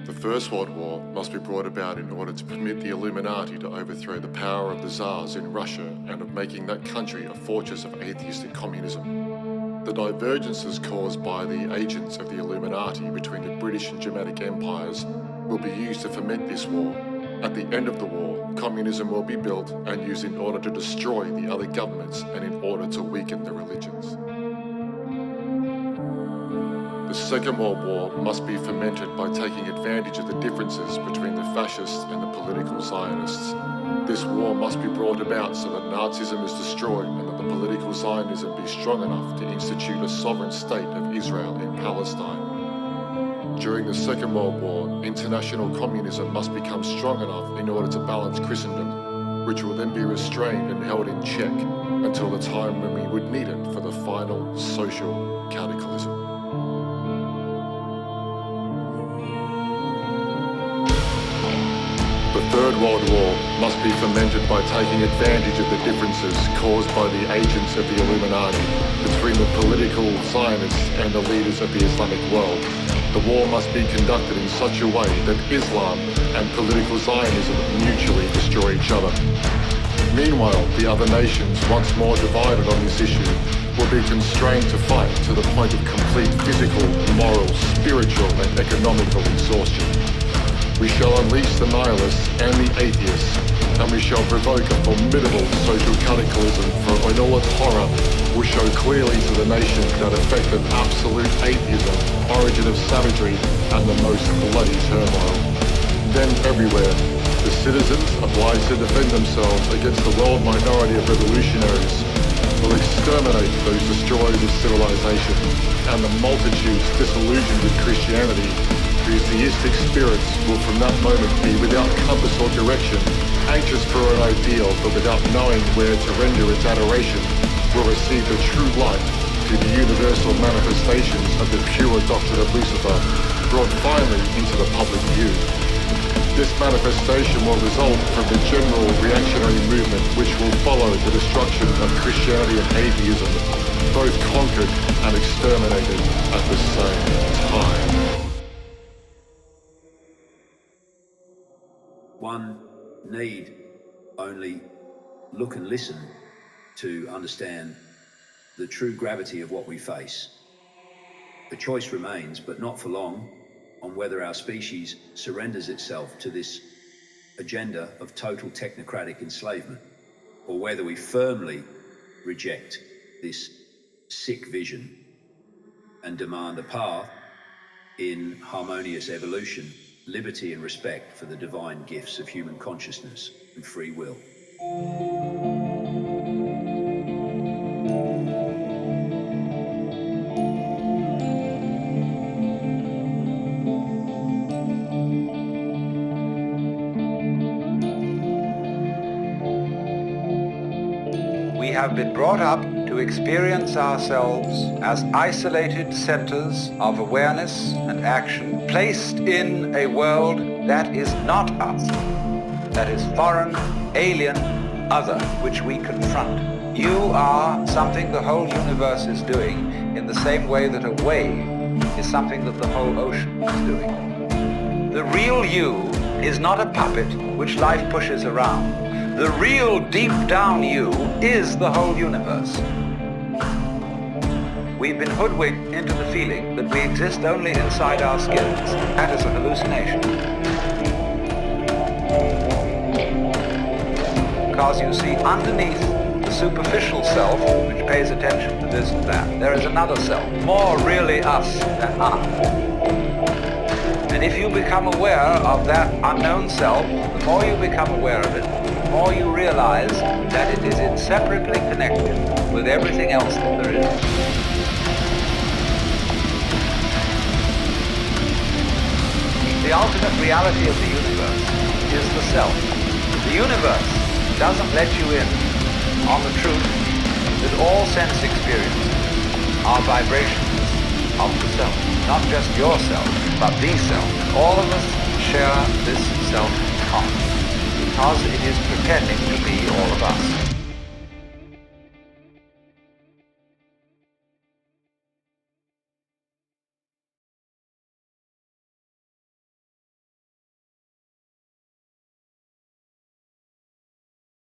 The First World War must be brought about in order to permit the Illuminati to overthrow the power of the Tsars in Russia and of making that country a fortress of atheistic communism. The divergences caused by the agents of the Illuminati between the British and Germanic empires will be used to foment this war. At the end of the war, communism will be built and used in order to destroy the other governments and in order to weaken the religions. The Second World War must be fomented by taking advantage of the differences between the fascists and the political Zionists. This war must be brought about so that Nazism is destroyed and that the political Zionism be strong enough to institute a sovereign state of Israel in Palestine. During the Second World War, international communism must become strong enough in order to balance Christendom, which will then be restrained and held in check until the time when we would need it for the final social cataclysm. The Third World War must be fomented by taking advantage of the differences caused by the agents of the Illuminati between the political Zionists and the leaders of the Islamic world. The war must be conducted in such a way that Islam and political Zionism mutually destroy each other. Meanwhile, the other nations, once more divided on this issue, will be constrained to fight to the point of complete physical, moral, spiritual and economical exhaustion. We shall unleash the nihilists and the atheists, and we shall provoke a formidable social cataclysm, for in all its horror will show clearly to the nations that effect of absolute atheism, origin of savagery, and the most bloody turmoil. Then everywhere, the citizens, obliged to defend themselves against the world minority of revolutionaries, will exterminate those destroyers of civilization, and the multitudes disillusioned with Christianity, whose theistic spirits will from that moment be without compass or direction, anxious for an ideal but without knowing where to render its adoration, will receive the true light through the universal manifestations of the pure doctrine of Lucifer, brought finally into the public view. This manifestation will result from the general reactionary movement which will follow the destruction of Christianity and atheism, both conquered and exterminated at the same time. One need only look and listen to understand the true gravity of what we face. The choice remains, but not for long, on whether our species surrenders itself to this agenda of total technocratic enslavement, or whether we firmly reject this sick vision and demand a path in harmonious evolution, liberty and respect for the divine gifts of human consciousness and free will. We have been brought up to experience ourselves as isolated centers of awareness and action, placed in a world that is not us, that is foreign, alien, other, which we confront. You are something the whole universe is doing in the same way that a wave is something that the whole ocean is doing. The real you is not a puppet which life pushes around. The real deep down you is the whole universe. We've been hoodwinked into the feeling that we exist only inside our skins. That is a hallucination. Because you see, underneath the superficial self, which pays attention to this and that, there is another self, more really us than I. And if you become aware of that unknown self, the more you become aware of it, the more you realize that it is inseparably connected with everything else that there is. The ultimate reality of the universe is the self. The universe doesn't let you in on the truth that all sense experiences are vibrations of the self. Not just yourself, but the self. All of us share this self common, because it is pretending to be all of us.